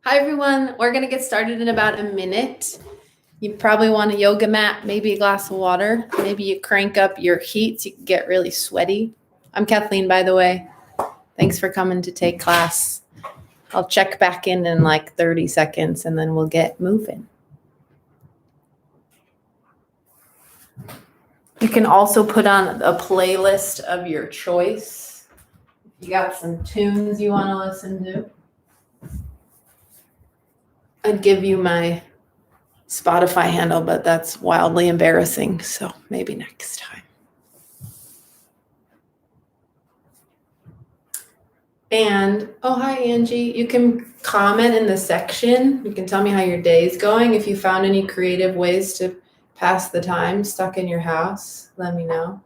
Hi everyone, we're going to get started in about a minute. You probably want a yoga mat, maybe a glass of water. Maybe you crank up your heat so you can get really sweaty. I'm Kathleen, by the way. Thanks for coming to take class. I'll check back in like 30 seconds and then we'll get moving. You can also put on a playlist of your choice. If you got some tunes you want to listen to. I'd give you my Spotify handle, but that's wildly embarrassing, so maybe next time. And, oh, hi, Angie. You can comment in the section. You can tell me how your day is going. If you found any creative ways to pass the time stuck in your house, let me know.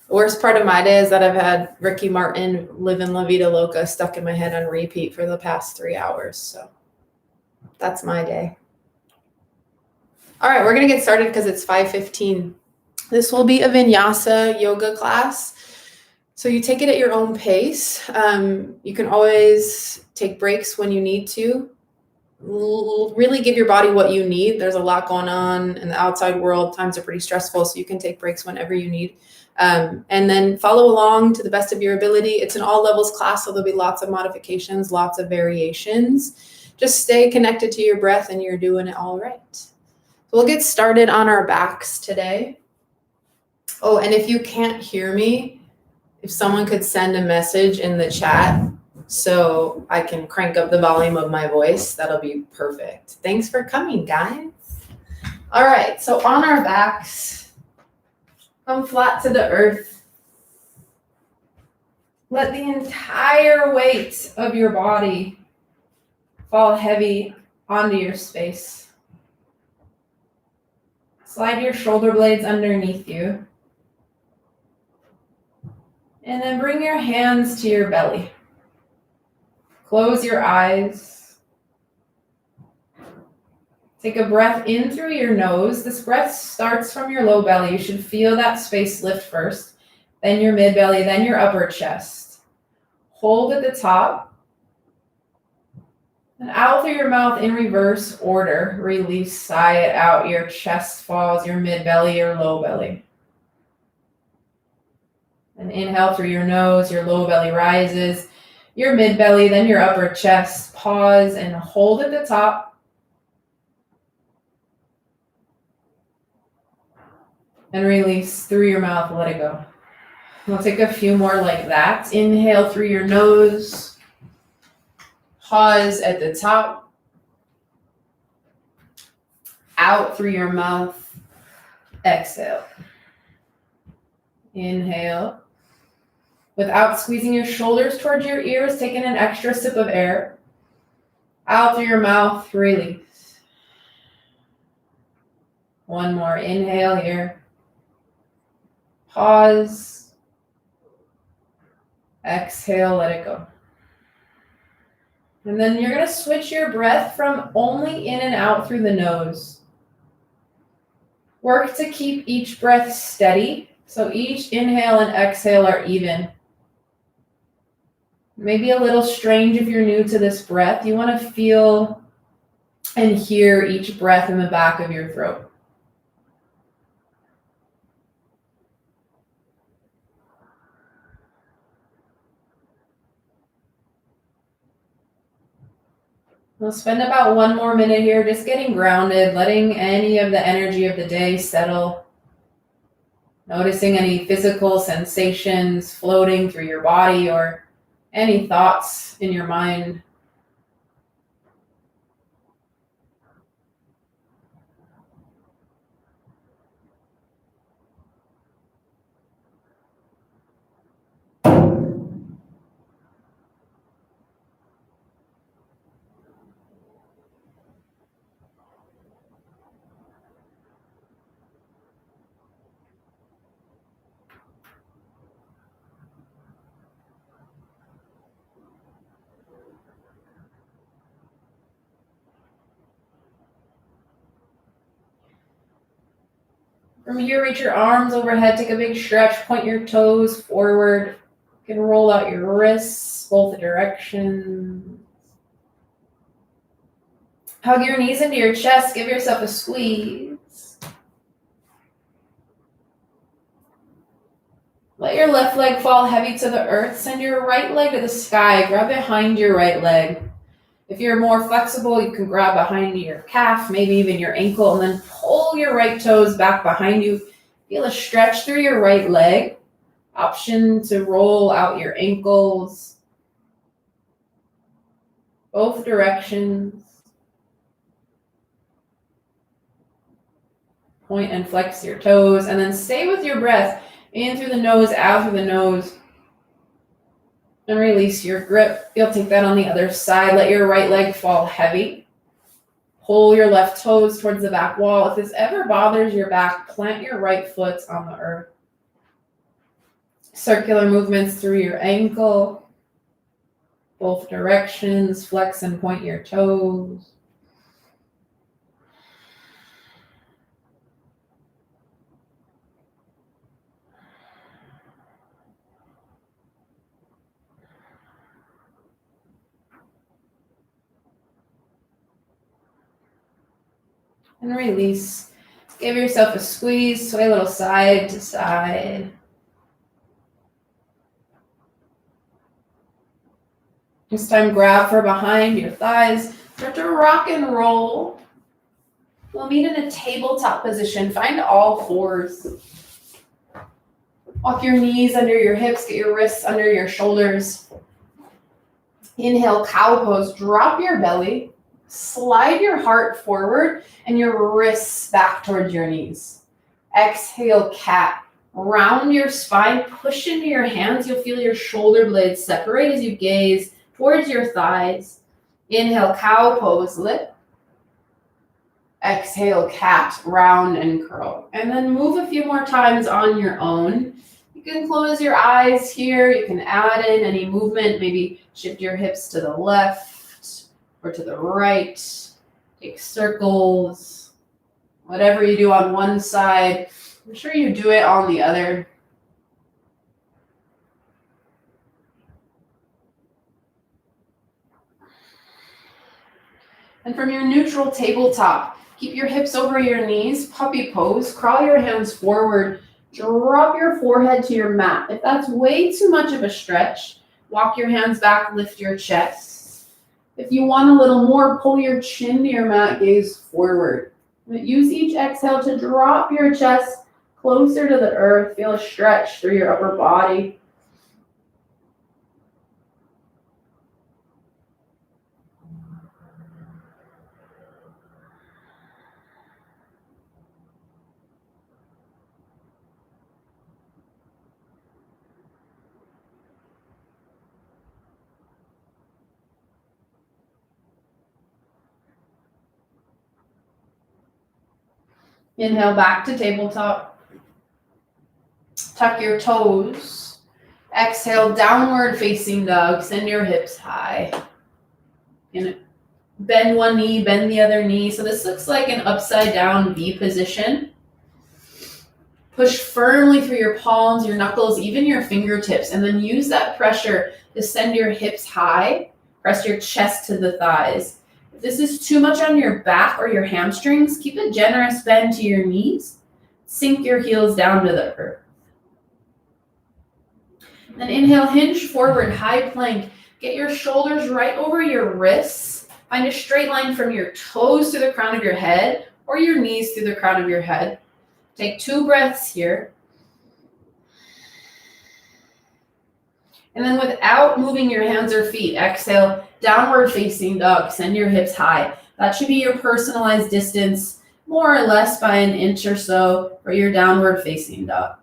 The worst part of my day is that I've had Ricky Martin, Livin' La Vida Loca stuck in my head on repeat for the past 3 hours, so that's my day. All right, we're going to get started because it's 5:15. This will be a vinyasa yoga class. So you take it at your own pace. You can always take breaks when you need to. Really give your body what you need. There's a lot going on in the outside world. Times are pretty stressful, so you can take breaks whenever you need. And then follow along to the best of your ability. It's an all levels class, so there'll be lots of modifications, lots of variations. Just stay connected to your breath and you're doing it all right. So we'll get started on our backs today. Oh, and if you can't hear me, if someone could send a message in the chat so I can crank up the volume of my voice, that'll be perfect. Thanks for coming, guys. All right, so on our backs, come flat to the earth. Let the entire weight of your body fall heavy onto your space. Slide your shoulder blades underneath you. And then bring your hands to your belly. Close your eyes. Take a breath in through your nose. This breath starts from your low belly. You should feel that space lift first, then your mid belly, then your upper chest. Hold at the top. And out through your mouth in reverse order. Release, sigh it out. Your chest falls, your mid belly, your low belly. And inhale through your nose, your low belly rises, your mid belly, then your upper chest. Pause and hold at the top. And release through your mouth, let it go. We'll take a few more like that. Inhale through your nose. Pause at the top. Out through your mouth. Exhale. Inhale. Without squeezing your shoulders towards your ears, taking an extra sip of air. Out through your mouth, release. One more. Inhale here. Pause. Exhale, let it go. And then you're going to switch your breath from only in and out through the nose. Work to keep each breath steady, so each inhale and exhale are even. Maybe a little strange if you're new to this breath. You want to feel and hear each breath in the back of your throat. We'll spend about 1 more minute here just getting grounded, letting any of the energy of the day settle. Noticing any physical sensations floating through your body or any thoughts in your mind. From here, reach your arms overhead, take a big stretch, point your toes forward. You can roll out your wrists both directions. Hug your knees into your chest. Give yourself a squeeze. Let your left leg fall heavy to the earth. Send your right leg to the sky. Grab behind your right leg. If you're more flexible, you can grab behind your calf, maybe even your ankle, and then pull your right toes back behind you. Feel a stretch through your right leg. Option to roll out your ankles. Both directions. Point and flex your toes, and then stay with your breath. In through the nose, out through the nose. And release your grip. You'll take that on the other side. Let your right leg fall heavy. Pull your left toes towards the back wall. If this ever bothers your back, plant your right foot on the earth. Circular movements through your ankle. Both directions. Flex and point your toes. And release. Give yourself a squeeze, sway a little side to side. This time grab for behind your thighs. Start to rock and roll. We'll meet in a tabletop position. Find all fours. Walk your knees under your hips. Get your wrists under your shoulders. Inhale, cow pose. Drop your belly. Slide your heart forward and your wrists back towards your knees. Exhale, cat. Round your spine. Push into your hands. You'll feel your shoulder blades separate as you gaze towards your thighs. Inhale, cow pose, lift. Exhale, cat, round and curl. And then move a few more times on your own. You can close your eyes here. You can add in any movement. Maybe shift your hips to the left or to the right. Take circles. Whatever you do on one side, I'm sure you do it on the other. And from your neutral tabletop, keep your hips over your knees, puppy pose, crawl your hands forward, drop your forehead to your mat. If that's way too much of a stretch, walk your hands back, lift your chest. If you want a little more, pull your chin to your mat, gaze forward. But use each exhale to drop your chest closer to the earth. Feel a stretch through your upper body. Inhale back to tabletop. Tuck your toes. Exhale, downward facing dog. Send your hips high. And bend one knee, bend the other knee. So this looks like an upside down V position. Push firmly through your palms, your knuckles, even your fingertips, and then use that pressure to send your hips high. Press your chest to the thighs. If this is too much on your back or your hamstrings, keep a generous bend to your knees. Sink your heels down to the earth. Then inhale, hinge forward, high plank. Get your shoulders right over your wrists. Find a straight line from your toes to the crown of your head or your knees to the crown of your head. Take 2 breaths here. And then without moving your hands or feet, exhale, downward facing dog. Send your hips high. That should be your personalized distance, more or less by an inch or so for your downward facing dog.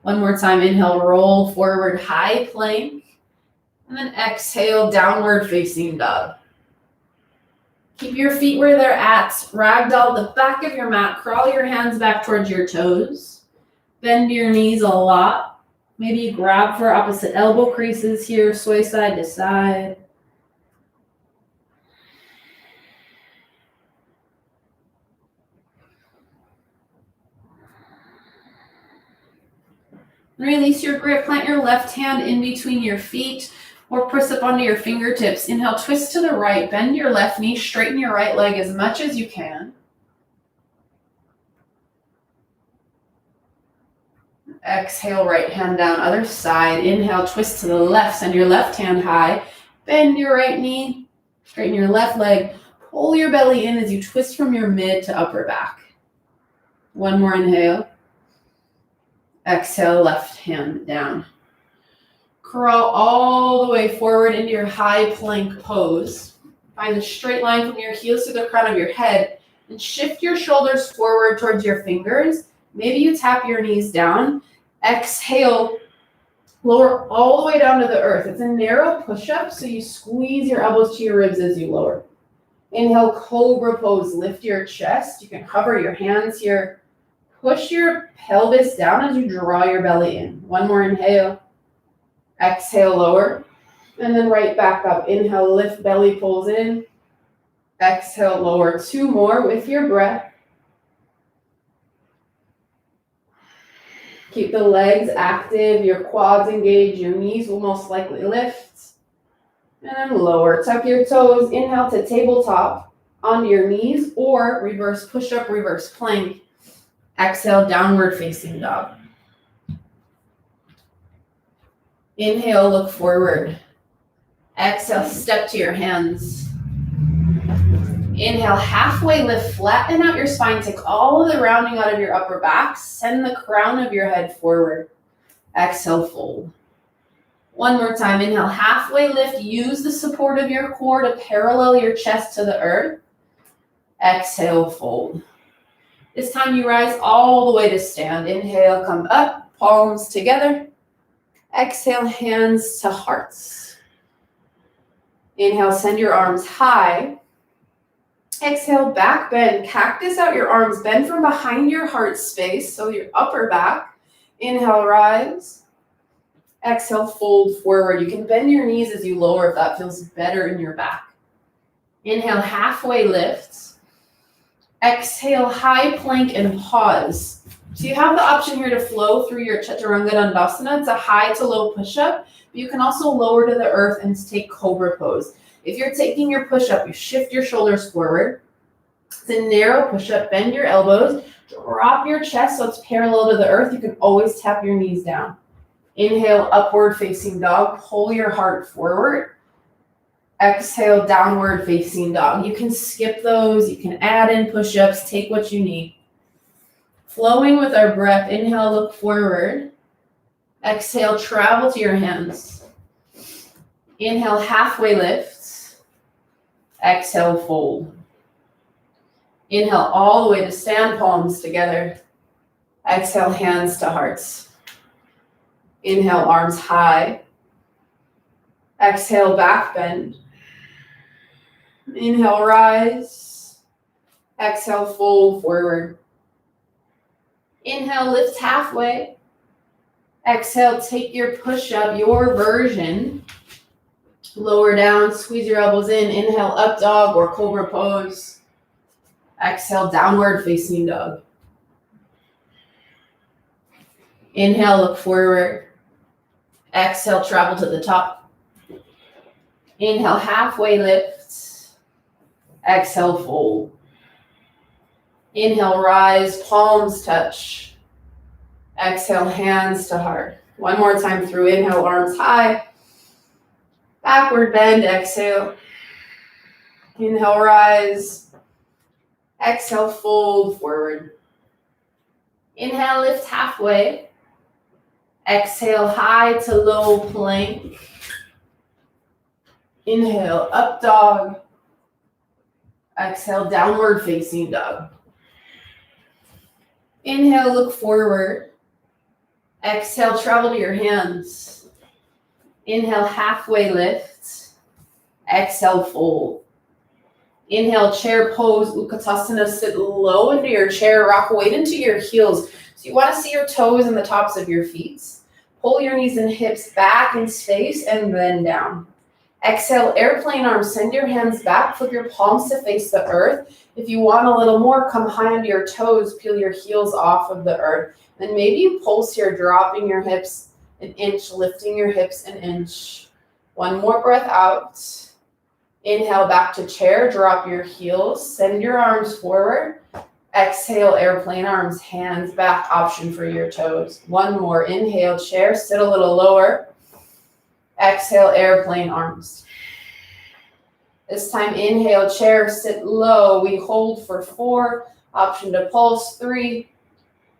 One more time, inhale, roll forward, high plank. And then exhale, downward facing dog. Keep your feet where they're at. Ragdoll the back of your mat. Crawl your hands back towards your toes. Bend your knees a lot. Maybe grab for opposite elbow creases here. Sway side to side. Release your grip. Plant your left hand in between your feet. Or press up onto your fingertips. Inhale, twist to the right, bend your left knee, straighten your right leg as much as you can. Exhale, right hand down, other side. Inhale, twist to the left, send your left hand high. Bend your right knee, straighten your left leg. Pull your belly in as you twist from your mid to upper back. One more inhale. Exhale, left hand down. Crawl all the way forward into your high plank pose. Find a straight line from your heels to the crown of your head and shift your shoulders forward towards your fingers. Maybe you tap your knees down. Exhale, lower all the way down to the earth. It's a narrow push-up, so you squeeze your elbows to your ribs as you lower. Inhale, cobra pose. Lift your chest. You can hover your hands here. Push your pelvis down as you draw your belly in. One more inhale. Exhale, lower. And then right back up. Inhale, lift, belly pulls in. Exhale, lower. Two more with your breath. Keep the legs active, your quads engaged, your knees will most likely lift. And then lower. Tuck your toes. Inhale to tabletop onto your knees or reverse push-up, reverse plank. Exhale, downward facing dog. Inhale, look forward. Exhale, step to your hands. Inhale, halfway lift, flatten out your spine. Take all of the rounding out of your upper back. Send the crown of your head forward. Exhale, fold. One more time. Inhale, halfway lift. Use the support of your core to parallel your chest to the earth. Exhale, fold. This time you rise all the way to stand. Inhale, come up, palms together. Exhale, hands to hearts. Inhale, send your arms high. Exhale, back bend. Cactus out your arms. Bend from behind your heart space, so your upper back. Inhale, rise. Exhale, fold forward. You can bend your knees as you lower if that feels better in your back. Inhale, halfway lift. Exhale, high plank and pause. So you have the option here to flow through your Chaturanga Dandasana. It's a high to low push-up. But you can also lower to the earth and take cobra pose. If you're taking your push-up, you shift your shoulders forward. It's a narrow push-up. Bend your elbows. Drop your chest so it's parallel to the earth. You can always tap your knees down. Inhale, upward facing dog. Pull your heart forward. Exhale, downward facing dog. You can skip those. You can add in push-ups. Take what you need. Flowing with our breath. Inhale, look forward. Exhale, travel to your hands. Inhale, halfway lift. Exhale, fold. Inhale all the way to stand, palms together. Exhale, hands to hearts. Inhale, arms high. Exhale, back bend. Inhale, rise. Exhale, fold forward. Inhale, lift halfway. Exhale, take your push-up, your version. Lower down, squeeze your elbows in. Inhale, up dog or cobra pose. Exhale, downward facing dog. Inhale, look forward. Exhale, travel to the top. Inhale, halfway lift. Exhale, fold. Inhale, rise, palms touch. Exhale, hands to heart. One more time through. Inhale, arms high. Backward bend, exhale. Inhale, rise. Exhale, fold forward. Inhale, lift halfway. Exhale, high to low plank. Inhale, up dog. Exhale, downward facing dog. Inhale, look forward. Exhale, travel to your hands. Inhale, halfway lift. Exhale, fold. Inhale, chair pose, Utkatasana. Sit low into your chair. Rock weight into your heels. So you want to see your toes and the tops of your feet. Pull your knees and hips back in space and then down. Exhale, airplane arms. Send your hands back. Flip your palms to face the earth. If you want a little more, come high onto your toes. Peel your heels off of the earth. Then maybe you pulse here, dropping your hips an inch, lifting your hips an inch. One more breath out. Inhale back to chair, drop your heels, send your arms forward. Exhale, airplane arms, hands back, option for your toes. One more, inhale, chair, sit a little lower. Exhale, airplane arms. This time, inhale, chair, sit low. We hold for 4, option to pulse, 3,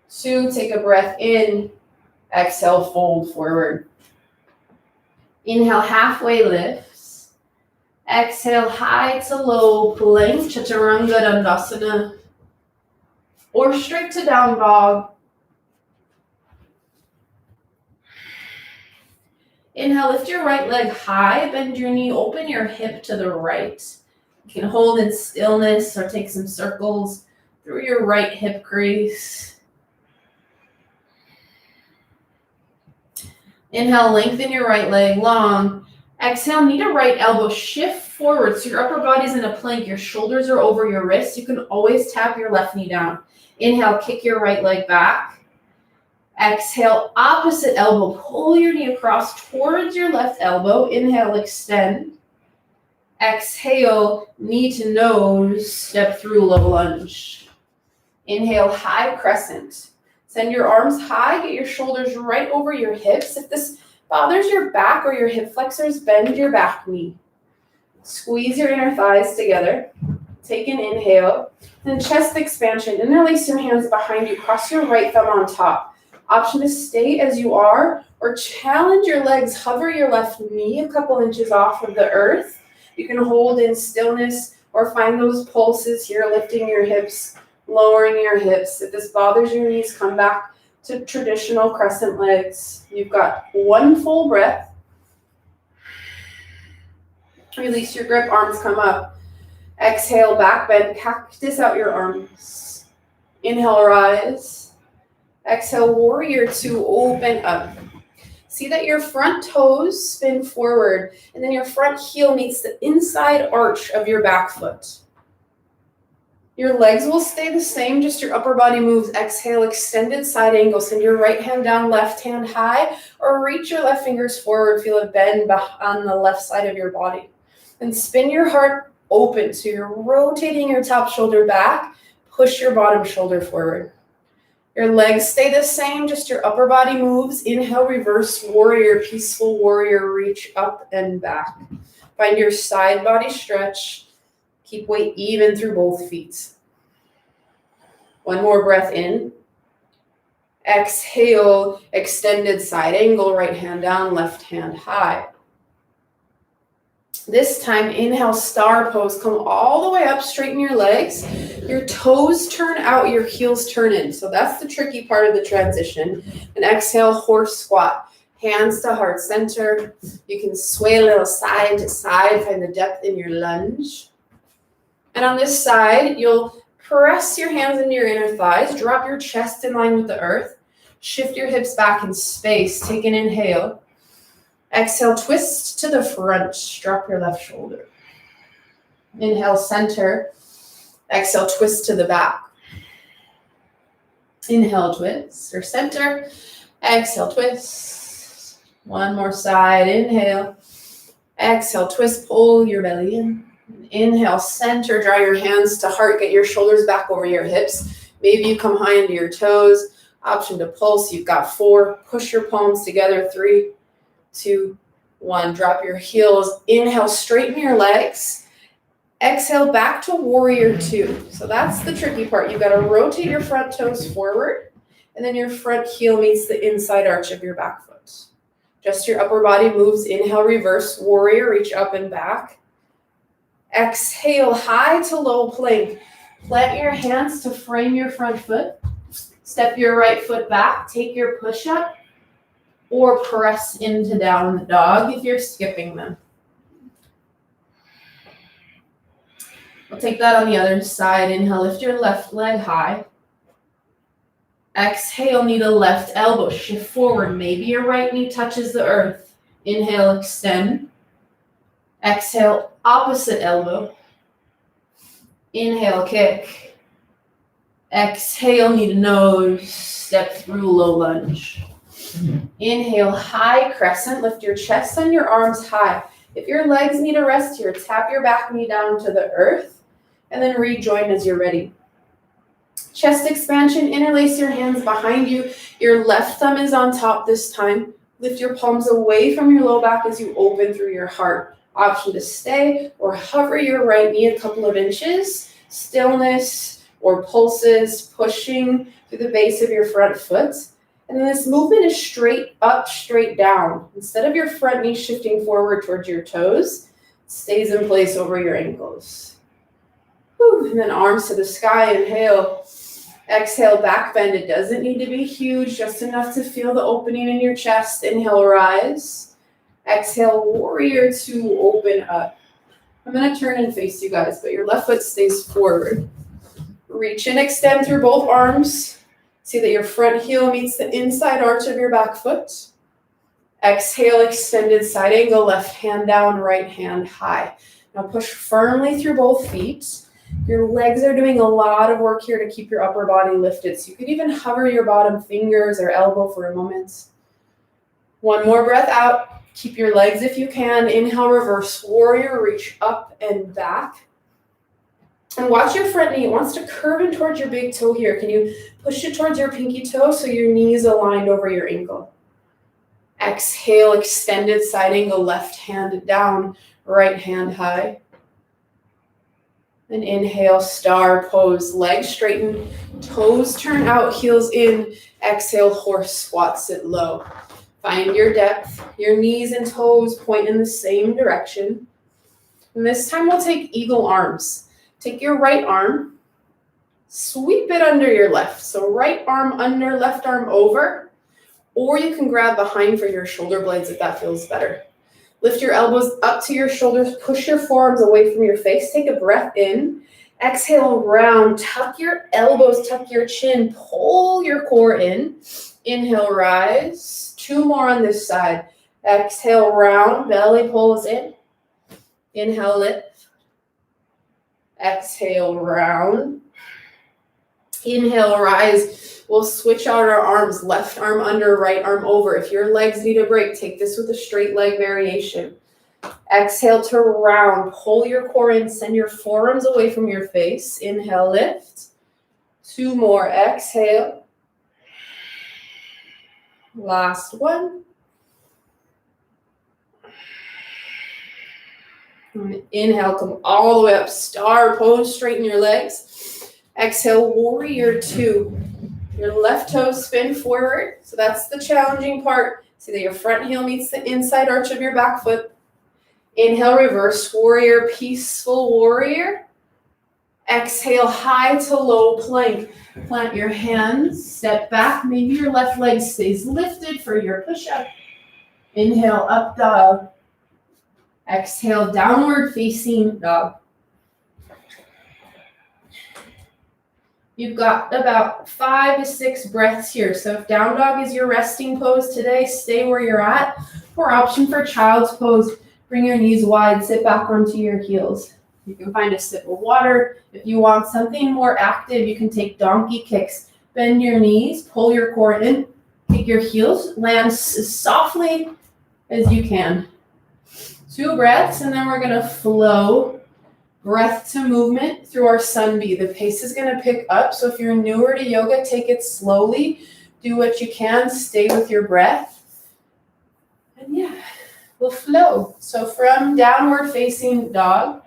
2, take a breath in. Exhale, fold forward. Inhale, halfway lifts. Exhale, high to low plank, Chaturanga Dandasana. Or straight to down dog. Inhale, lift your right leg high, bend your knee, open your hip to the right. You can hold in stillness or take some circles through your right hip crease. Inhale, lengthen your right leg long. Exhale, knee to right elbow, shift forward so your upper body's in a plank. Your shoulders are over your wrists. You can always tap your left knee down. Inhale, kick your right leg back. Exhale, opposite elbow, pull your knee across towards your left elbow. Inhale, extend. Exhale, knee to nose, step through low lunge. Inhale, high crescent. Send your arms high, get your shoulders right over your hips. If this bothers your back or your hip flexors, bend your back knee. Squeeze your inner thighs together. Take an inhale. Then chest expansion. Interlace your hands behind you. Cross your right thumb on top. Option to stay as you are or challenge your legs. Hover your left knee a couple inches off of the earth. You can hold in stillness or find those pulses here, lifting your hips, lowering your hips. If this bothers your knees, come back to traditional crescent legs. You've got one full breath. Release your grip, arms come up. Exhale, back bend, cactus out your arms. Inhale, rise. Exhale, warrior 2, open up. See that your front toes spin forward and then your front heel meets the inside arch of your back foot. Your legs will stay the same, just your upper body moves. Exhale, extended side angle. Send your right hand down, left hand high, or reach your left fingers forward. Feel a bend on the left side of your body. And spin your heart open. So you're rotating your top shoulder back. Push your bottom shoulder forward. Your legs stay the same, just your upper body moves. Inhale, reverse warrior, peaceful warrior, reach up and back. Find your side body stretch. Keep weight even through both feet. One more breath in. Exhale, extended side angle, right hand down, left hand high. This time, inhale, star pose. Come all the way up, straighten your legs. Your toes turn out, your heels turn in. So that's the tricky part of the transition. And exhale, horse squat. Hands to heart center. You can sway a little side to side, find the depth in your lunge. And on this side, you'll press your hands into your inner thighs. Drop your chest in line with the earth. Shift your hips back in space. Take an inhale. Exhale, twist to the front. Drop your left shoulder. Inhale, center. Exhale, twist to the back. Inhale, twist or center. Exhale, twist. One more side. Inhale. Exhale, twist. Pull your belly in. Inhale, center. Draw your hands to heart. Get your shoulders back over your hips. Maybe you come high into your toes. Option to pulse. You've got 4. Push your palms together. 3, 2, 1. Drop your heels. Inhale, straighten your legs. Exhale, back to warrior 2. So that's the tricky part. You've got to rotate your front toes forward, and then your front heel meets the inside arch of your back foot. Just your upper body moves. Inhale, reverse warrior, reach up and back. Exhale, high to low plank. Plant your hands to frame your front foot. Step your right foot back. Take your push-up or press into down dog if you're skipping them. We'll take that on the other side. Inhale, lift your left leg high. Exhale, knee to left elbow. Shift forward. Maybe your right knee touches the earth. Inhale, extend. Exhale, opposite elbow. Inhale, kick. Exhale, knee to nose. Step through low lunge. Inhale, high crescent. Lift your chest and your arms high. If your legs need a rest here, tap your back knee down to the earth and then rejoin as you're ready. Chest expansion, interlace your hands behind you. Your left thumb is on top this time. Lift your palms away from your low back as you open through your heart. Option to stay or hover your right knee a couple of inches. Stillness or pulses, pushing through the base of your front foot. And then this movement is straight up, straight down. Instead of your front knee shifting forward towards your toes, it stays in place over your ankles. Whew. And then arms to the sky, inhale. Exhale, back bend. It doesn't need to be huge, just enough to feel the opening in your chest. Inhale, rise. Exhale, warrior two, open up. I'm going to turn and face you guys, but your left foot stays forward. Reach and extend through both arms. See that your front heel meets the inside arch of your back foot. Exhale, extended side angle, left hand down, right hand high. Now push firmly through both feet. Your legs are doing a lot of work here to keep your upper body lifted. So you could even hover your bottom fingers or elbow for a moment. One more breath out. Keep your legs if you can. Inhale, reverse warrior. Reach up and back. And watch your front knee. It wants to curve in towards your big toe here. Can you push it towards your pinky toe so your knee is aligned over your ankle? Exhale, extended side angle, left hand down, right hand high. And inhale, star pose, legs straighten, toes turn out, heels in. Exhale, horse squat, sit low. Find your depth. Your knees and toes point in the same direction. And this time we'll take eagle arms. Take your right arm, sweep it under your left. So right arm under, left arm over. Or you can grab behind for your shoulder blades if that feels better. Lift your elbows up to your shoulders. Push your forearms away from your face. Take a breath in. Exhale, round. Tuck your elbows, tuck your chin. Pull your core in. Inhale, rise. Two more on this side. Exhale, round. Belly pulls in. Inhale, lift. Exhale, round. Inhale, rise. We'll switch out our arms, left arm under, right arm over. If your legs need a break, take this with a straight leg variation. Exhale to round. Pull your core in. Send your forearms away from your face. Inhale, lift. Two more. Exhale. Last one. Inhale, come all the way up. Star pose, straighten your legs. Exhale, warrior two. Your left toes spin forward. So that's the challenging part. See that your front heel meets the inside arch of your back foot. Inhale, reverse warrior, peaceful warrior. Exhale, high to low plank. Plant your hands, step back. Maybe your left leg stays lifted for your push-up. Inhale, up dog. Exhale, downward facing dog. You've got about 5 to 6 breaths here. So if down dog is your resting pose today, stay where you're at. Or option for child's pose, bring your knees wide, sit back onto your heels. You can find a sip of water. If you want something more active, you can take donkey kicks. Bend your knees, pull your core in, kick your heels, land as softly as you can. 2 breaths, and then we're gonna flow breath to movement through our sun bee. The pace is gonna pick up, so if you're newer to yoga, take it slowly. Do what you can, stay with your breath. And yeah, we'll flow. So from downward facing dog,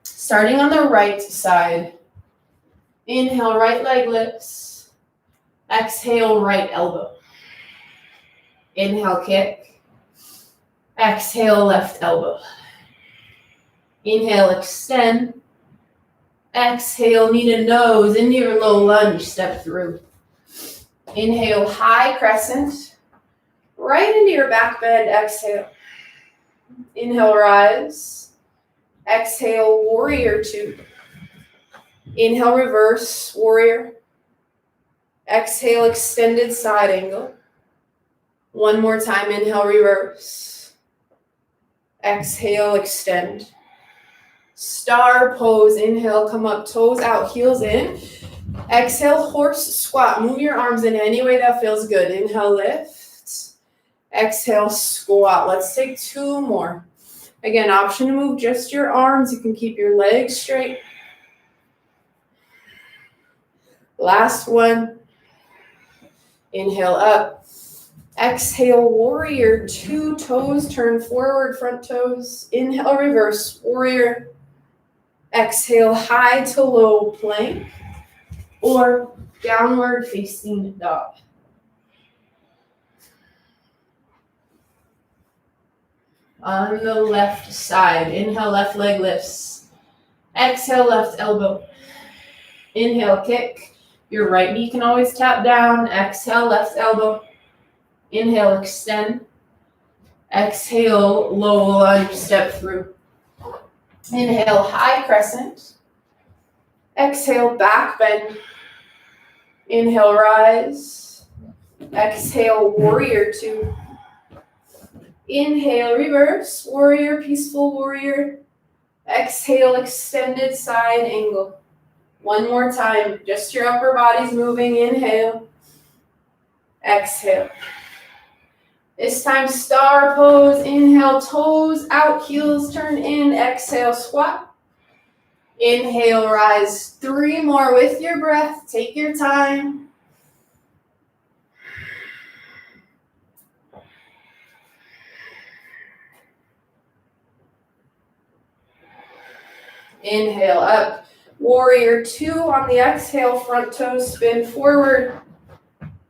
starting on the right side. Inhale, right leg lifts. Exhale, right elbow. Inhale, kick. Exhale, left elbow. Inhale, extend. Exhale, knee to nose into your low lunge, step through. Inhale, high crescent. Right into your back bend, exhale. Inhale, rise. Exhale, warrior two. Inhale, reverse, warrior. Exhale, extended side angle. One more time, inhale, reverse. Exhale, extend. Star pose, inhale, come up, toes out, heels in. Exhale, horse squat. Move your arms in any way that feels good. Inhale, lift. Exhale, squat. Let's take 2 more. Again, option to move just your arms. You can keep your legs straight. Last one. Inhale up. Exhale, warrior. 2 toes turn forward, front toes. Inhale, reverse, warrior. Exhale, high to low plank or downward facing dog. On the left side, inhale, left leg lifts. Exhale, left elbow. Inhale, kick. Your right knee can always tap down. Exhale, left elbow. Inhale, extend. Exhale, low lunge, step through. Inhale, high crescent. Exhale, back bend. Inhale, rise. Exhale, warrior 2. Inhale, reverse, warrior, peaceful warrior. Exhale, extended side angle. One more time, just your upper body's moving. Inhale. Exhale. This time, star pose. Inhale, toes out, heels turn in. Exhale, squat. Inhale, rise. 3 more with your breath. Take your time. Inhale, up. Warrior 2 on the exhale, front toes spin forward.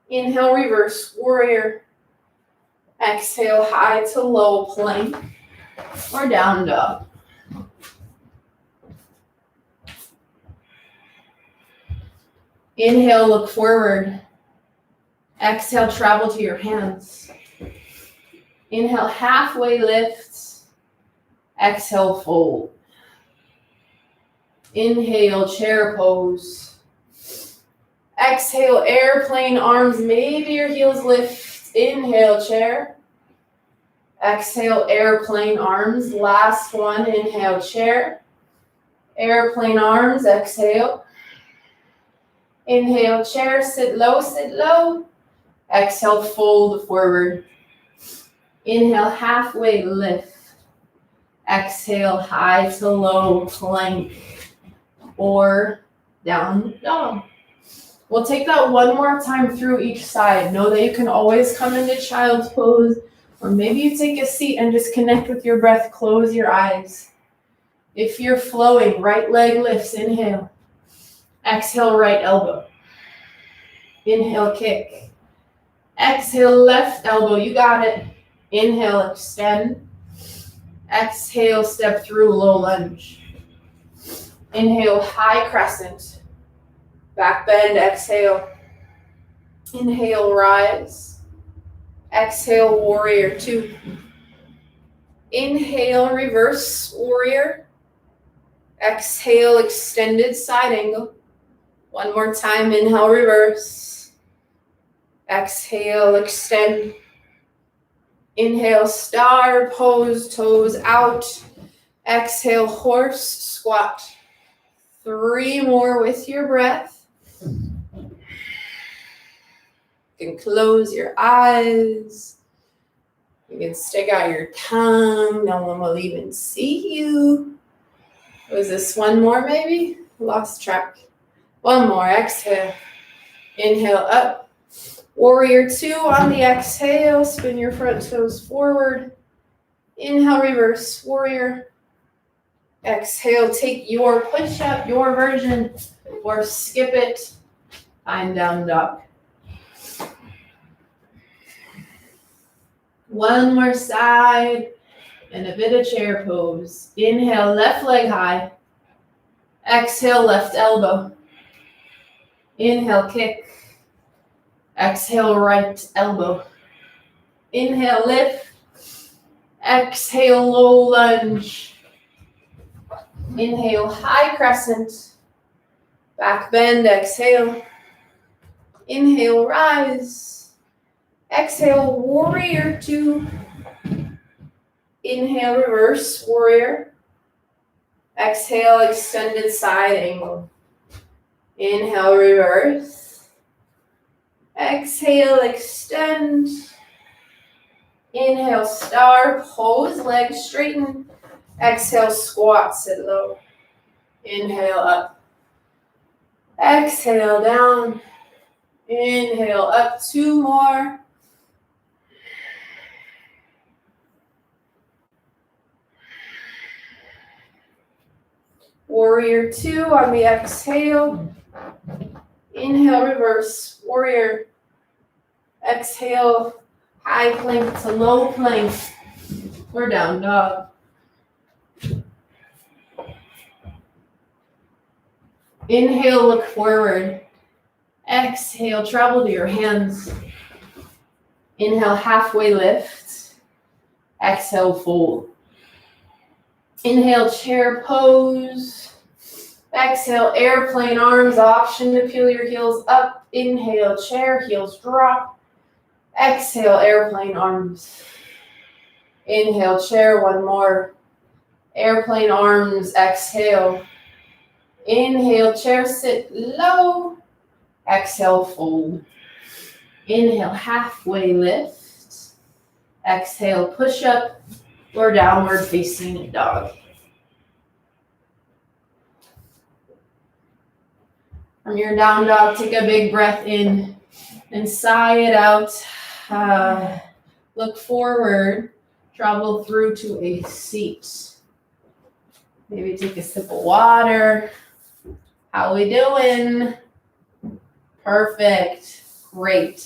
Inhale, reverse, warrior. Exhale, high to low plank or down dog. Inhale, look forward. Exhale, travel to your hands. Inhale, halfway lift. Exhale, fold. Inhale, chair pose. Exhale, airplane arms, maybe your heels lift. Inhale, chair. Exhale, airplane arms. Last one, inhale, chair. Airplane arms, exhale. Inhale, chair, sit low, sit low. Exhale, fold forward. Inhale, halfway lift. Exhale, high to low plank or down dog. We'll take that one more time through each side. Know that you can always come into child's pose, or maybe you take a seat and just connect with your breath. Close your eyes. If you're flowing, right leg lifts. Inhale. Exhale, right elbow. Inhale, kick. Exhale, left elbow. You got it. Inhale, extend. Exhale, step through, low lunge. Inhale, high crescent. Back bend, exhale. Inhale, rise. Exhale, warrior 2. Inhale, reverse, warrior. Exhale, extended side angle. One more time, inhale, reverse. Exhale, extend. Inhale, star pose, toes out. Exhale, horse squat. 3 more with your breath. You can close your eyes. You can stick out your tongue. No one will even see you. Was this one more maybe? Lost track. One more. Exhale. Inhale up. Warrior 2 on the exhale. Spin your front toes forward. Inhale, reverse, warrior. Exhale, take your push-up, your version, or skip it. Find down dog. One more side and a bit of chair pose. Inhale, left leg high. Exhale, left elbow. Inhale, kick. Exhale, right elbow. Inhale, lift. Exhale, low lunge. Inhale, high crescent. Back bend, exhale. Inhale, rise. Exhale, warrior 2. Inhale, reverse, warrior. Exhale, extended side angle. Inhale, reverse. Exhale, extend. Inhale, star pose, legs straighten. Exhale, squat, sit low. Inhale, up. Exhale, down. Inhale, up. 2 more. Warrior 2 on the exhale. Inhale, reverse. Warrior. Exhale, high plank to low plank. We're down dog. Inhale, look forward. Exhale, travel to your hands. Inhale, halfway lift. Exhale, fold. Inhale, chair pose. Exhale, airplane arms, option to peel your heels up. Inhale, chair, heels drop. Exhale, airplane arms. Inhale, chair, 1 more. Airplane arms, exhale. Inhale, chair, sit low. Exhale, fold. Inhale, halfway lift. Exhale, push up or downward facing dog. From your down dog, take a big breath in and sigh it out. Look forward, travel through to a seat. Maybe take a sip of water. How we doing? Perfect. Great.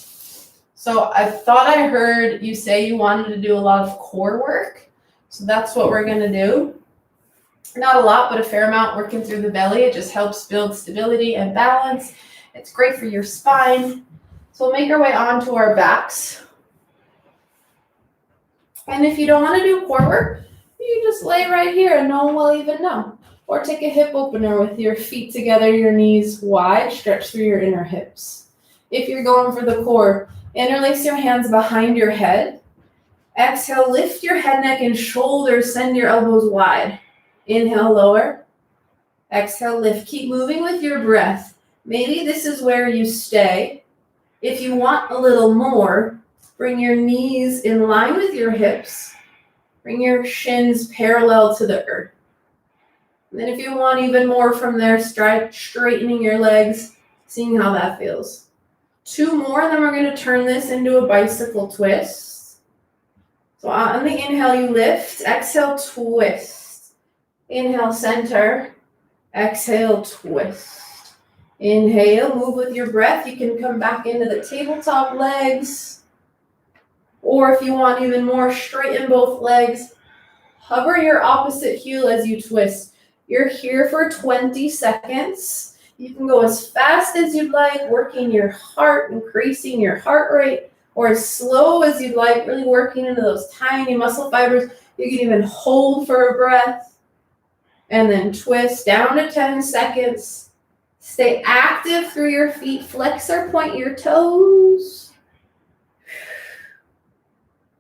So I thought I heard you say you wanted to do a lot of core work. So that's what we're going to do. Not a lot, but a fair amount working through the belly. It just helps build stability and balance. It's great for your spine. So we'll make our way onto our backs. And if you don't want to do core work, you can just lay right here and no one will even know. Or take a hip opener with your feet together, your knees wide, stretch through your inner hips. If you're going for the core, interlace your hands behind your head. Exhale, lift your head, neck, and shoulders. Send your elbows wide. Inhale, lower. Exhale, lift. Keep moving with your breath. Maybe this is where you stay. If you want a little more, bring your knees in line with your hips. Bring your shins parallel to the earth. And then if you want even more from there, straightening your legs, seeing how that feels. 2 more, and then we're going to turn this into a bicycle twist. So on the inhale, you lift. Exhale, twist. Inhale, center. Exhale, twist. Inhale, move with your breath. You can come back into the tabletop legs. Or if you want even more, straighten both legs. Hover your opposite heel as you twist. You're here for 20 seconds. You can go as fast as you'd like, working your heart, increasing your heart rate, or as slow as you'd like, really working into those tiny muscle fibers. You can even hold for a breath and then twist down to 10 seconds. Stay active through your feet. Flex or point your toes.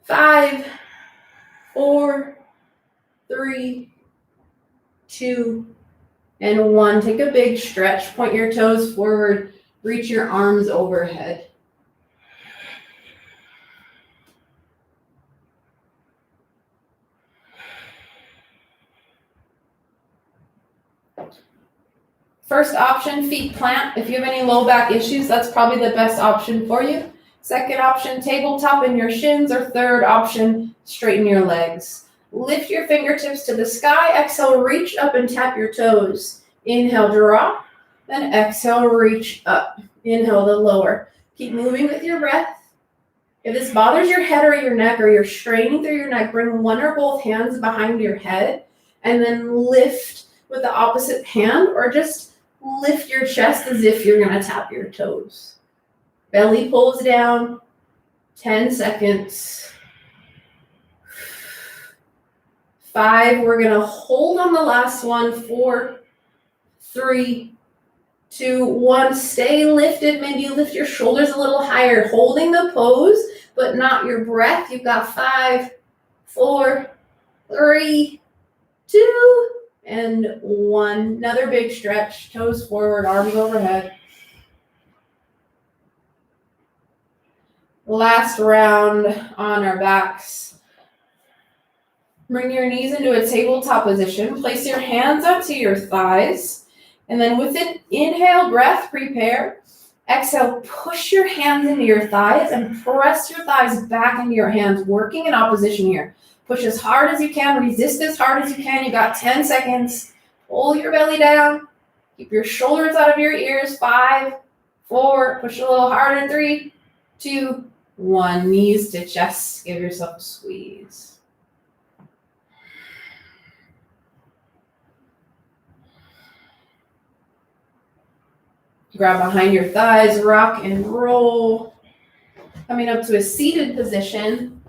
5, 4, 3, 2, and 1. Take a big stretch. Point your toes forward. Reach your arms overhead. First option, feet plant. If you have any low back issues, that's probably the best option for you. Second option, tabletop in your shins. Or third option, straighten your legs. Lift your fingertips to the sky. Exhale, reach up and tap your toes. Inhale, drop. Then exhale, reach up. Inhale to lower. Keep moving with your breath. If this bothers your head or your neck, or you're straining through your neck, bring one or both hands behind your head and then lift with the opposite hand, or just lift your chest as if you're going to tap your toes. Belly pulls down. 10 seconds. 5, we're going to hold on the last one. 4, 3, 2, 1. Stay lifted. Maybe you lift your shoulders a little higher, holding the pose, but not your breath. You've got 5, 4, 3, 2, and 1. Another big stretch. Toes forward, arms overhead. Last round on our backs. Bring your knees into a tabletop position. Place your hands up to your thighs. And then with an inhale breath, prepare. Exhale, push your hands into your thighs and press your thighs back into your hands, working in opposition here. Push as hard as you can. Resist as hard as you can. You got 10 seconds. Pull your belly down. Keep your shoulders out of your ears. 5, 4, push a little harder. 3, 2, 1. Knees to chest. Give yourself a squeeze. Grab behind your thighs, rock and roll. Coming up to a seated position.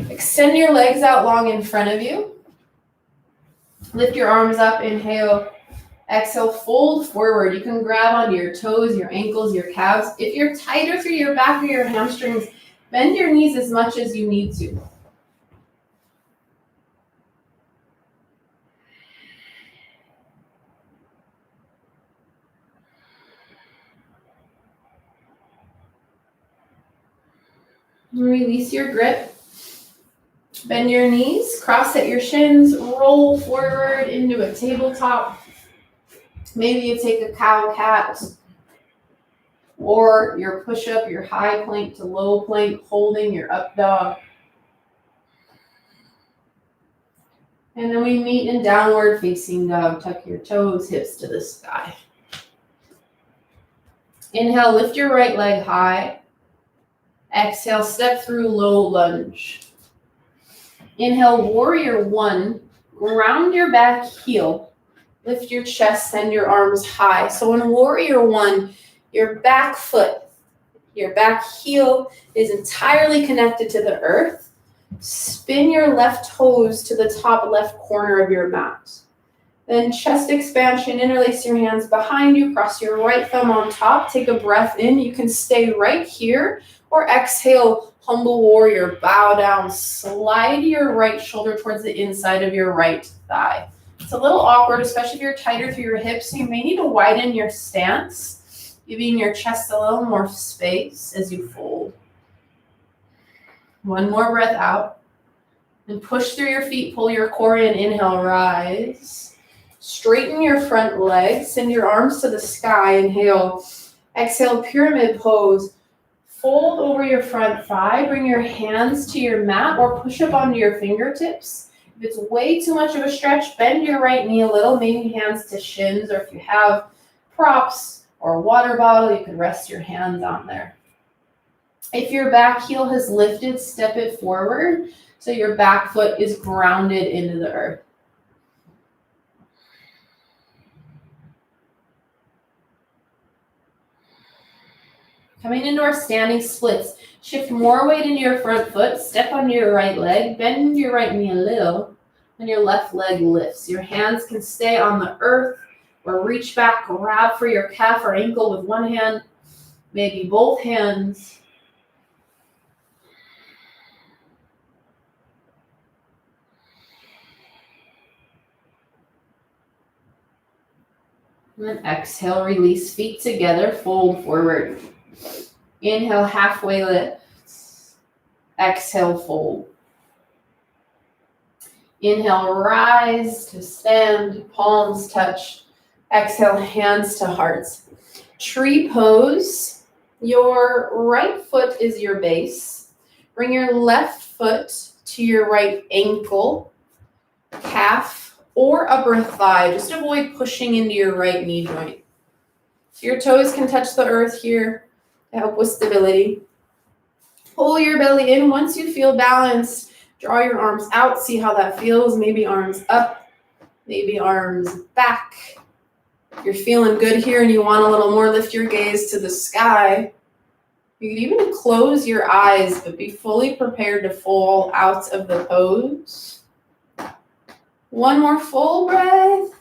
Extend your legs out long in front of you. Lift your arms up, inhale. Exhale, fold forward. You can grab onto your toes, your ankles, your calves. If you're tighter through your back or your hamstrings, bend your knees as much as you need to. Release your grip. Bend your knees, cross at your shins, roll forward into a tabletop. Maybe you take a cow cat or your push-up, your high plank to low plank, holding your up dog. And then we meet in downward facing dog. Tuck your toes, hips to the sky. Inhale, lift your right leg high. Exhale, step through low lunge. Inhale, warrior 1. Ground your back heel. Lift your chest, send your arms high. So in warrior 1, your back foot, your back heel is entirely connected to the earth. Spin your left toes to the top left corner of your mat. Then chest expansion, interlace your hands behind you, cross your right thumb on top, take a breath in. You can stay right here or exhale, humble warrior, bow down, slide your right shoulder towards the inside of your right thigh. It's a little awkward, especially if you're tighter through your hips, so you may need to widen your stance, giving your chest a little more space as you fold. One more breath out. And push through your feet, pull your core in, inhale, rise. Straighten your front legs, send your arms to the sky, inhale. Exhale, pyramid pose. Fold over your front thigh, bring your hands to your mat or push up onto your fingertips. If it's way too much of a stretch, bend your right knee a little, maybe hands to shins, or if you have props or a water bottle, you can rest your hands on there. If your back heel has lifted, step it forward so your back foot is grounded into the earth. Coming into our standing splits, shift more weight into your front foot, step on your right leg, bend your right knee a little, and your left leg lifts. Your hands can stay on the earth or reach back, grab for your calf or ankle with one hand, maybe both hands. And then exhale, release feet together, fold forward. Inhale, halfway lift. Exhale, fold. Inhale, rise to stand, palms touch. Exhale, hands to hearts. Tree pose. Your right foot is your base. Bring your left foot to your right ankle, calf, or upper thigh. Just avoid pushing into your right knee joint. So your toes can touch the earth here to help with stability. Pull your belly in. Once you feel balanced, draw your arms out. See how that feels. Maybe arms up, maybe arms back. If you're feeling good here and you want a little more, lift your gaze to the sky. You can even close your eyes, but be fully prepared to fall out of the pose. One more full breath.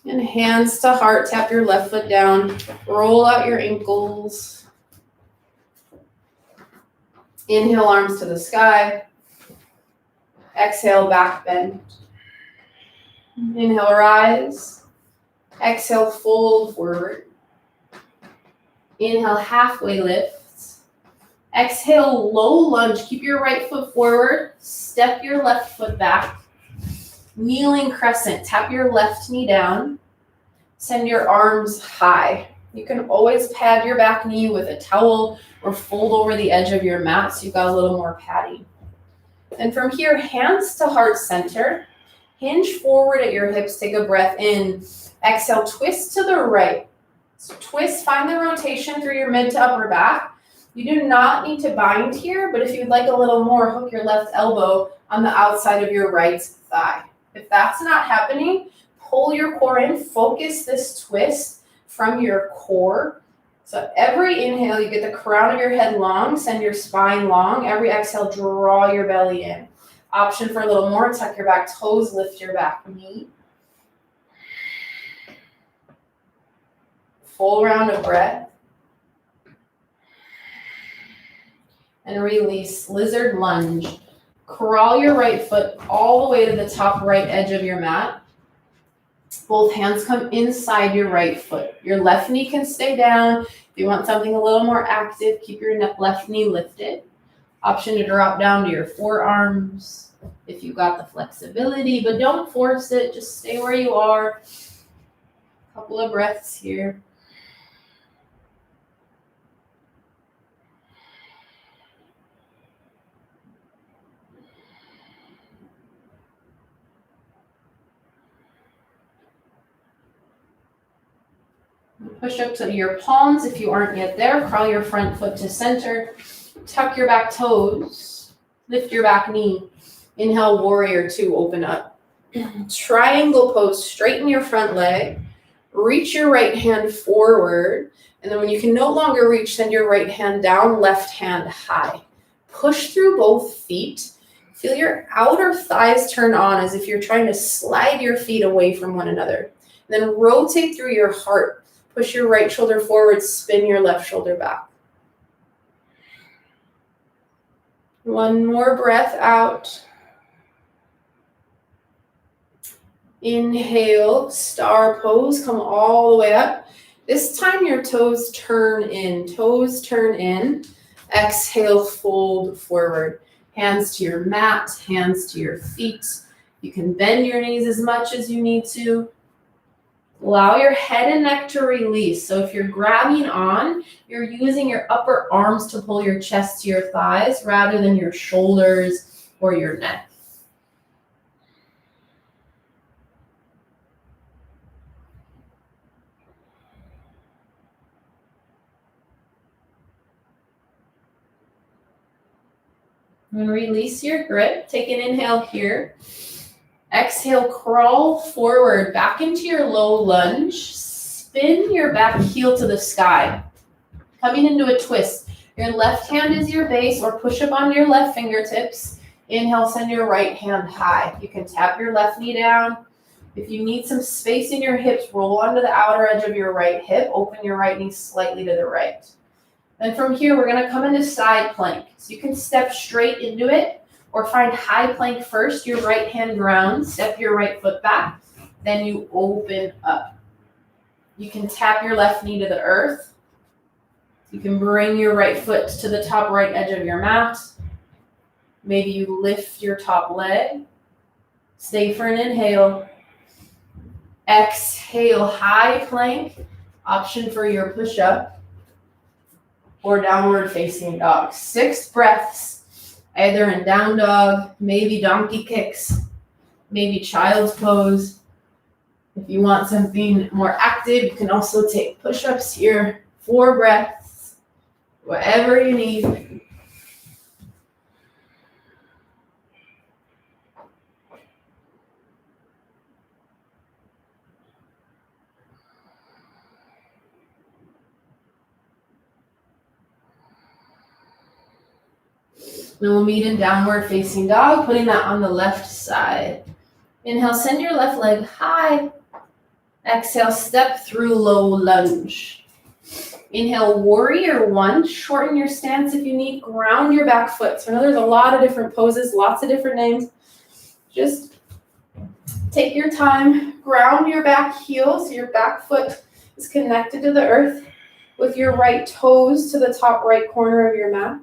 And hands to heart, tap your left foot down, roll out your ankles. Inhale, arms to the sky. Exhale, back bend. Inhale, rise. Exhale, fold forward. Inhale, halfway lift. Exhale, low lunge. Keep your right foot forward. Step your left foot back. Kneeling crescent. Tap your left knee down. Send your arms high. You can always pad your back knee with a towel or fold over the edge of your mat so you've got a little more padding. And from here, hands to heart center. Hinge forward at your hips. Take a breath in. Exhale, twist to the right. So twist, find the rotation through your mid to upper back. You do not need to bind here, but if you'd like a little more, hook your left elbow on the outside of your right thigh. If that's not happening, pull your core in, focus this twist from your core. So every inhale, you get the crown of your head long, send your spine long. Every exhale, draw your belly in. Option for a little more, tuck your back toes, lift your back knee. Full round of breath. And release, lizard lunge. Crawl your right foot all the way to the top right edge of your mat. Both hands come inside your right foot. Your left knee can stay down. If you want something a little more active, keep your left knee lifted. Option to drop down to your forearms if you've got the flexibility, but don't force it. Just stay where you are. A couple of breaths here. Push up to your palms if you aren't yet there. Crawl your front foot to center. Tuck your back toes. Lift your back knee. Inhale, warrior two, open up. Triangle pose, straighten your front leg. Reach your right hand forward. And then when you can no longer reach, send your right hand down, left hand high. Push through both feet. Feel your outer thighs turn on as if you're trying to slide your feet away from one another. And then rotate through your heart. Push your right shoulder forward, spin your left shoulder back. One more breath out. Inhale, star pose, come all the way up. This time your toes turn in, Exhale, fold forward. Hands to your mat, hands to your feet. You can bend your knees as much as you need to. Allow your head and neck to release. So if you're grabbing on, you're using your upper arms to pull your chest to your thighs rather than your shoulders or your neck. And release your grip. Take an inhale here. Exhale, crawl forward, back into your low lunge. Spin your back heel to the sky. Coming into a twist. Your left hand is your base or push up onto your left fingertips. Inhale, send your right hand high. You can tap your left knee down. If you need some space in your hips, roll onto the outer edge of your right hip. Open your right knee slightly to the right. And from here, we're going to come into side plank. So you can step straight into it. Or find high plank first, your right hand ground, step your right foot back, then you open up. You can tap your left knee to the earth. You can bring your right foot to the top right edge of your mat. Maybe you lift your top leg. Stay for an inhale. Exhale, high plank, option for your push-up or downward facing dog. 6 breaths. Either in down dog, maybe donkey kicks, maybe child's pose. If you want something more active, you can also take push-ups here. 4 breaths, whatever you need. Then we'll meet in downward facing dog, putting that on the left side. Inhale, send your left leg high. Exhale, step through low lunge. Inhale, warrior one. Shorten your stance if you need. Ground your back foot. So I know there's a lot of different poses, lots of different names. Just take your time. Ground your back heel so your back foot is connected to the earth. with your right toes to the top right corner of your mat.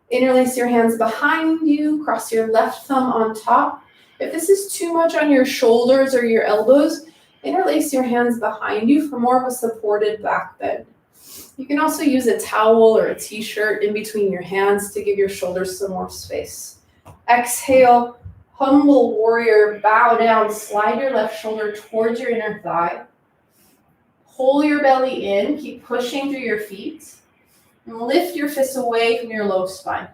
Interlace your hands behind you, cross your left thumb on top. If this is too much on your shoulders or your elbows, interlace your hands behind you for more of a supported back bend. You can also use a towel or a t-shirt in between your hands to give your shoulders some more space. Exhale, humble warrior, bow down, slide your left shoulder towards your inner thigh. Pull your belly in, keep pushing through your feet. And lift your fists away from your low spine.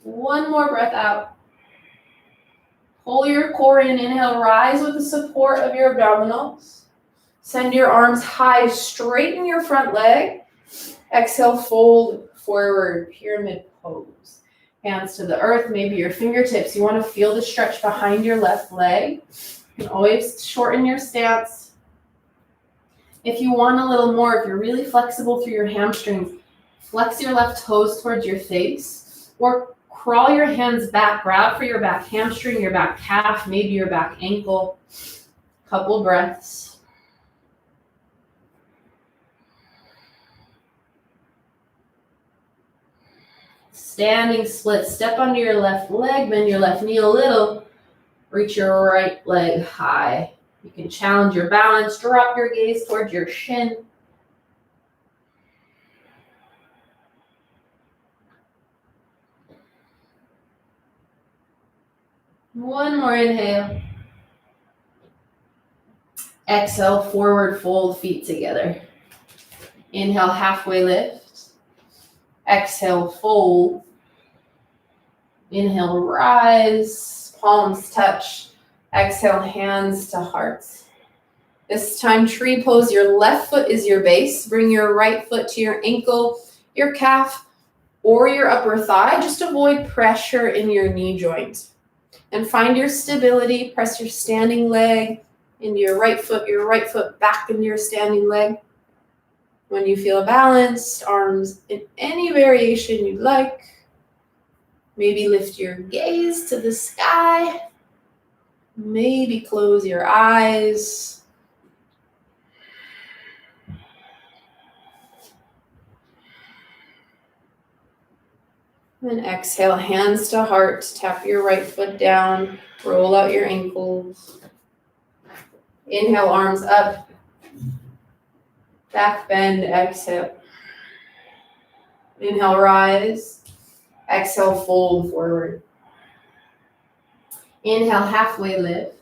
One more breath out. Pull your core in, inhale, rise with the support of your abdominals. Send your arms high, straighten your front leg. Exhale, fold forward, pyramid pose. Hands to the earth, maybe your fingertips. You want to feel the stretch behind your left leg. You can always shorten your stance. If you want a little more, if you're really flexible through your hamstrings, flex your left toes towards your face or crawl your hands back. Grab for your back hamstring, your back calf, maybe your back ankle. Couple breaths. Standing split, step under your left leg, bend your left knee a little. Reach your right leg high. You can challenge your balance, drop your gaze towards your shin. One more inhale. Exhale, forward fold, feet together. Inhale, halfway lift. Exhale, fold. Inhale, rise, palms touch. Exhale, hands to hearts. This time, tree pose. Your left foot is your base. Bring your right foot to your ankle, your calf, or your upper thigh. Just avoid pressure in your knee joint. And find your stability. Press your standing leg into your right foot back into your standing leg. When you feel balanced, arms in any variation you'd like. Maybe lift your gaze to the sky. Maybe close your eyes. And exhale, hands to heart. Tap your right foot down. Roll out your ankles. Inhale, arms up. Back bend, exhale. Inhale, rise. Exhale, fold forward. Inhale, halfway lift.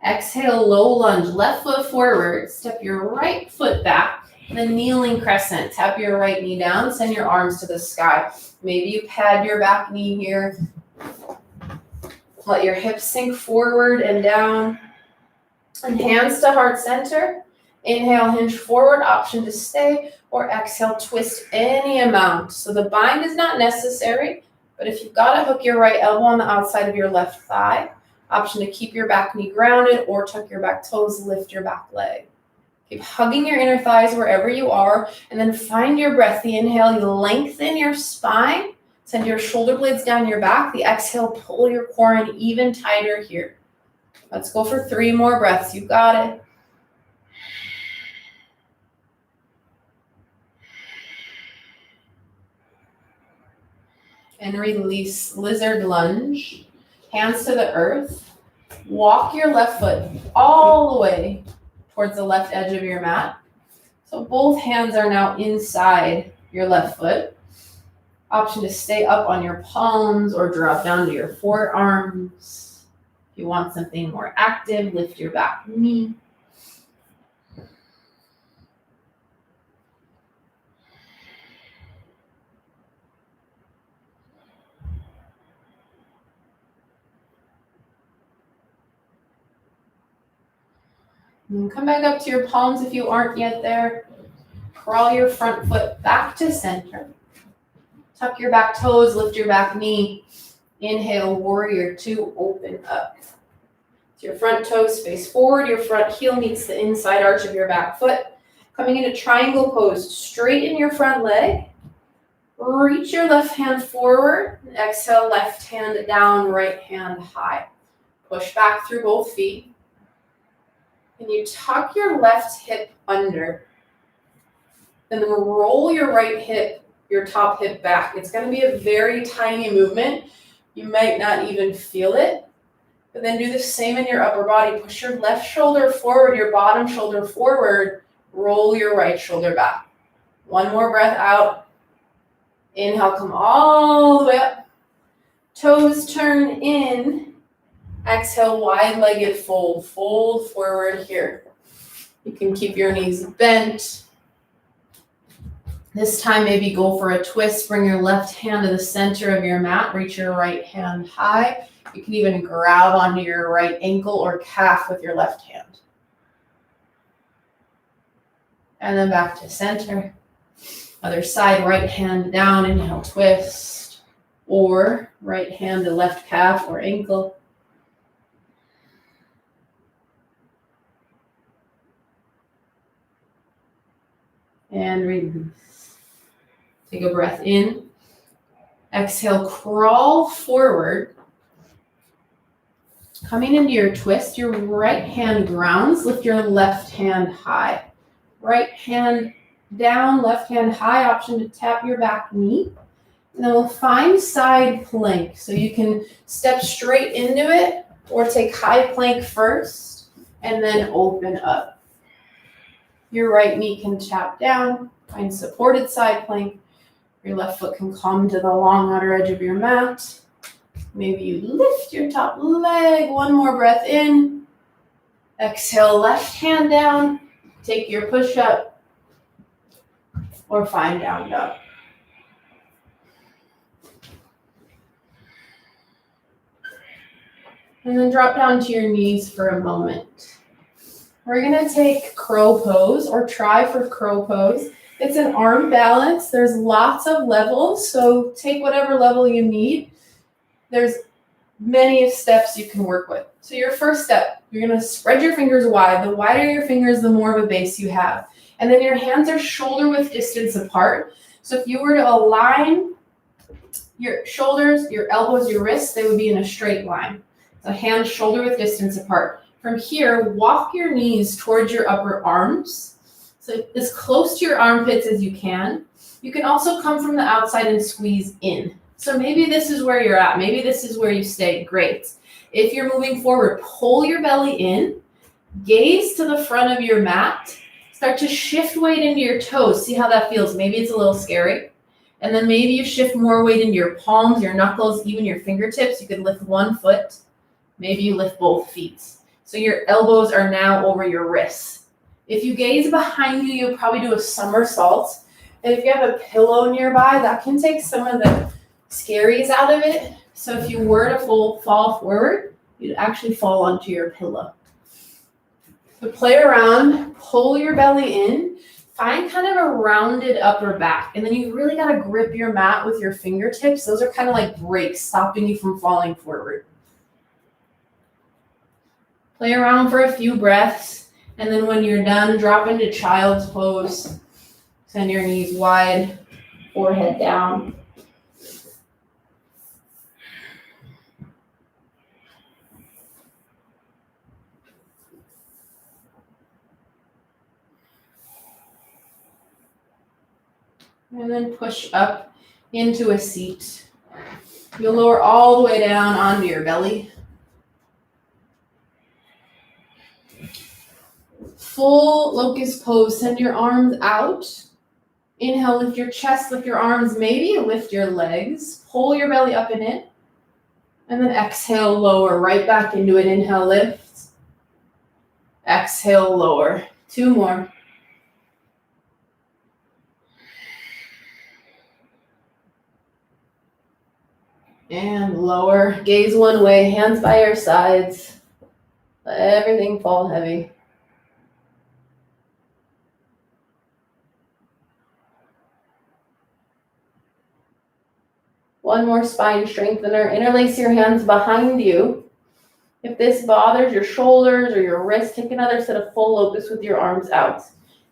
Exhale, low lunge, left foot forward. Step your right foot back. The kneeling crescent. Tap your right knee down. Send your arms to the sky. Maybe you pad your back knee here. Let your hips sink forward and down. And hands to heart center. Inhale, hinge forward, option to stay. Or exhale, twist any amount. So the bind is not necessary. But if you've got to hook your right elbow on the outside of your left thigh, option to keep your back knee grounded or tuck your back toes, lift your back leg. Keep hugging your inner thighs wherever you are, and then find your breath. The inhale, you lengthen your spine, send your shoulder blades down your back. The exhale, pull your core in even tighter here. Let's go for 3 more breaths. You got it. And release, lizard lunge. Hands to the earth. Walk your left foot all the way towards the left edge of your mat. So both hands are now inside your left foot. Option to stay up on your palms or drop down to your forearms. If you want something more active, lift your back knee. And come back up to your palms if you aren't yet there. Crawl your front foot back to center. Tuck your back toes, lift your back knee. Inhale, warrior 2, open up. So your front toes face forward, your front heel meets the inside arch of your back foot. Coming into triangle pose, straighten your front leg. Reach your left hand forward. Exhale, left hand down, right hand high. Push back through both feet. and you tuck your left hip under. And then roll your right hip, your top hip back. It's going to be a very tiny movement. You might not even feel it. But then do the same in your upper body. Push your left shoulder forward, your bottom shoulder forward. Roll your right shoulder back. One more breath out. Inhale, come all the way up. Toes turn in. Exhale, wide-legged fold. Fold forward here. You can keep your knees bent. This time, maybe go for a twist. Bring your left hand to the center of your mat. Reach your right hand high. You can even grab onto your right ankle or calf with your left hand. And then back to center. Other side, right hand down, inhale, twist. Or right hand to left calf or ankle. And release. Take a breath in. Exhale, crawl forward. Coming into your twist, your right hand grounds. Lift your left hand high. Right hand down, left hand high. Option to tap your back knee. And then we'll find side plank. So you can step straight into it or take high plank first and then open up. Your right knee can tap down. Find supported side plank. Your left foot can come to the long outer edge of your mat. Maybe you lift your top leg. One more breath in. Exhale, left hand down. Take your push up or find down dog. And then drop down to your knees for a moment. We're going to take crow pose or try for crow pose. It's an arm balance. There's lots of levels, so take whatever level you need. There's many steps you can work with. So your first step, you're going to spread your fingers wide. The wider your fingers, the more of a base you have. And then your hands are shoulder width distance apart. So if you were to align your shoulders, your elbows, your wrists, they would be in a straight line. So hands shoulder width distance apart. From here, walk your knees towards your upper arms. So as close to your armpits as you can. You can also come from the outside and squeeze in. So maybe this is where you're at. Maybe this is where you stay. Great. If you're moving forward, pull your belly in. Gaze to the front of your mat. Start to shift weight into your toes. See how that feels. Maybe it's a little scary. And then maybe you shift more weight into your palms, your knuckles, even your fingertips. You could lift one foot. Maybe you lift both feet. So your elbows are now over your wrists. If you gaze behind you, you'll probably do a somersault. And if you have a pillow nearby, that can take some of the scaries out of it. So if you were to fall forward, you'd actually fall onto your pillow. So play around, pull your belly in, find kind of a rounded upper back. And then you really got to grip your mat with your fingertips. Those are kind of like brakes, stopping you from falling forward. Play around for a few breaths. And then when you're done, drop into child's pose. Send your knees wide, forehead down. And then push up into a seat. You'll lower all the way down onto your belly. Full locust pose. Send your arms out. Inhale, lift your chest, lift your arms, maybe lift your legs. Pull your belly up and in. And then exhale, lower right back into it. Inhale, lift. Exhale, lower. Two more. And lower. Gaze one way, hands by your sides. Let everything fall heavy. One more spine strengthener. Interlace your hands behind you. If this bothers your shoulders or your wrists, take another set of full locust with your arms out.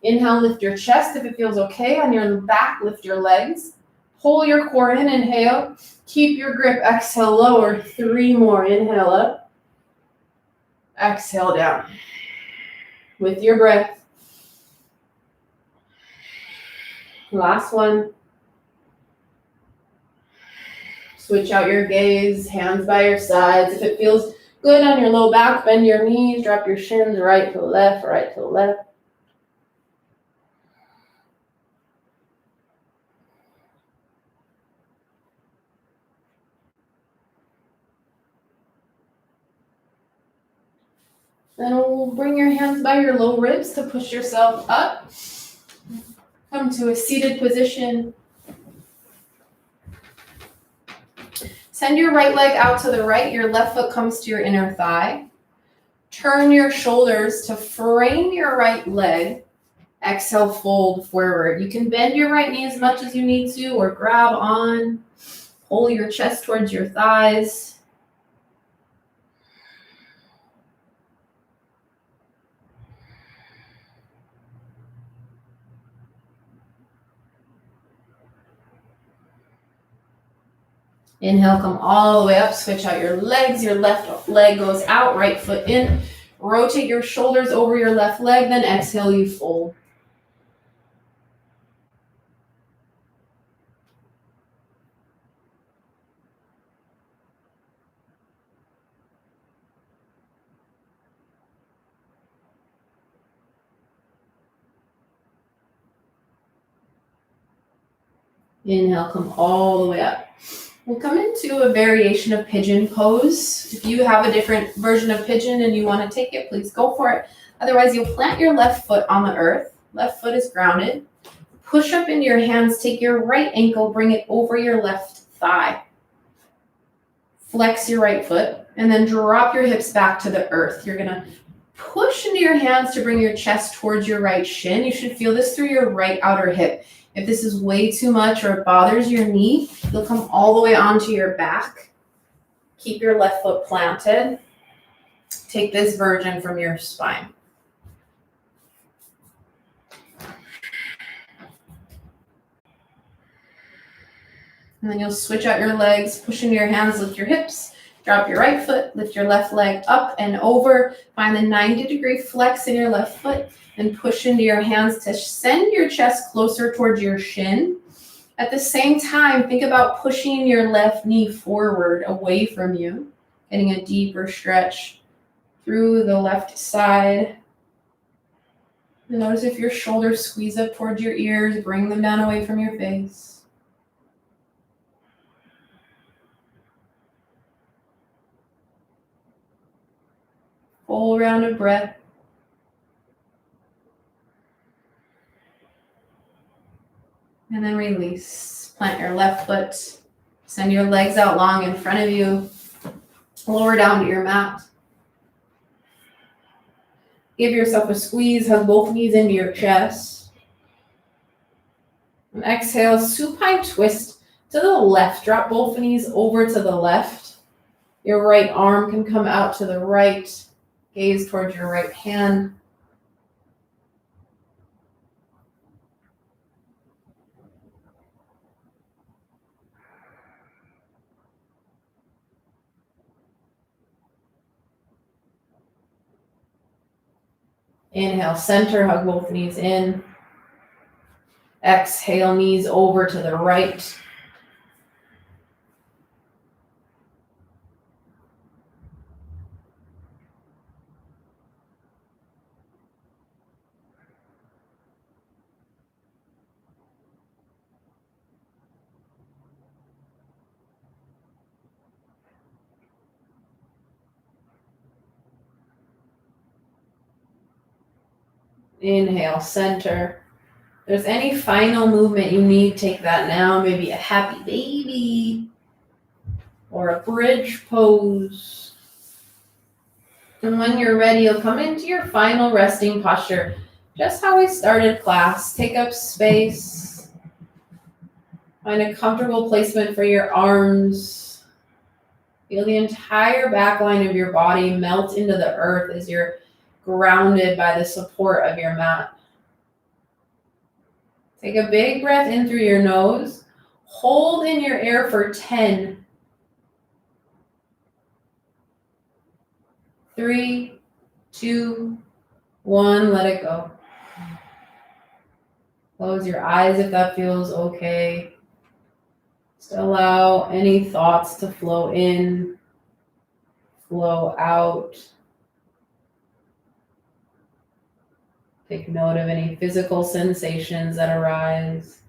Inhale, lift your chest if it feels okay. On your back, lift your legs. Pull your core in, inhale. Keep your grip, exhale, lower. Three more, inhale up. Exhale down. with your breath. Last one. Switch out your gaze, hands by your sides. If it feels good on your low back, bend your knees, drop your shins right to the left, right to the left. Then we'll bring your hands by your low ribs to push yourself up. Come to a seated position. Send your right leg out to the right. Your left foot comes to your inner thigh. Turn your shoulders to frame your right leg. Exhale, fold forward. You can bend your right knee as much as you need to or grab on. Pull your chest towards your thighs. Inhale, come all the way up. Switch out your legs. Your left leg goes out, right foot in. Rotate your shoulders over your left leg. Then exhale, you fold. Inhale, come all the way up. We'll come into a variation of pigeon pose. If you have a different version of pigeon and you want to take it, please go for it. Otherwise, you'll plant your left foot on the earth. Left foot is grounded. Push up into your hands. Take your right ankle, bring it over your left thigh. Flex your right foot, and then drop your hips back to the earth. You're going to push into your hands to bring your chest towards your right shin. You should feel this through your right outer hip. If this is way too much or it bothers your knee, you'll come all the way onto your back. Keep your left foot planted. Take this version from your spine. And then you'll switch out your legs, push into your hands, lift your hips, drop your right foot, lift your left leg up and over. Find the 90-degree flex in your left foot and push into your hands to send your chest closer towards your shin. At the same time, think about pushing your left knee forward away from you, getting a deeper stretch through the left side. And notice if your shoulders squeeze up towards your ears, bring them down away from your face. Full round of breath. And then release. Plant your left foot. Send your legs out long in front of you. Lower down to your mat. Give yourself a squeeze. Hug both knees into your chest. And exhale, supine twist to the left. Drop both knees over to the left. Your right arm can come out to the right. Gaze towards your right hand. Inhale, center, hug both knees in. Exhale, knees over to the right. Inhale, center. If there's any final movement you need, take that now. Maybe a happy baby or a bridge pose. And when you're ready, you'll come into your final resting posture. Just how we started class. Take up space. Find a comfortable placement for your arms. Feel the entire back line of your body melt into the earth as you're grounded by the support of your mat. Take a big breath in through your nose. Hold in your air for 10. 3, 2, 1, let it go. Close your eyes if that feels okay. Just allow any thoughts to flow in, flow out. Take note of any physical sensations that arise.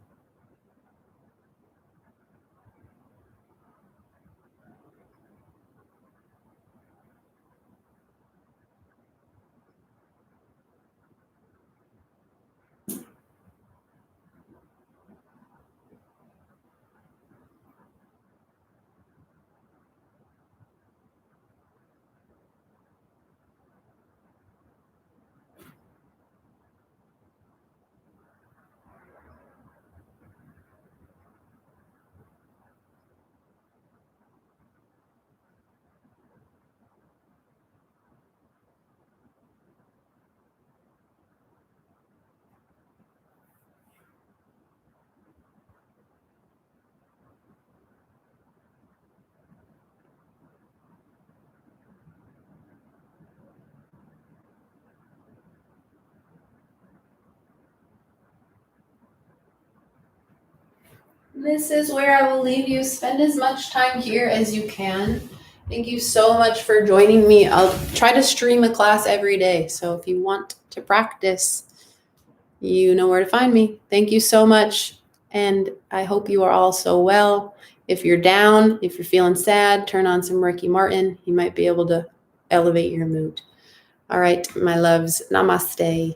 This is where I will leave you. Spend as much time here as you can. Thank you so much for joining me. I'll try to stream a class every day. So if you want to practice, you know where to find me. Thank you so much. And I hope you are all so well. If you're down, if you're feeling sad, turn on some Ricky Martin. He might be able to elevate your mood. All right, my loves. Namaste.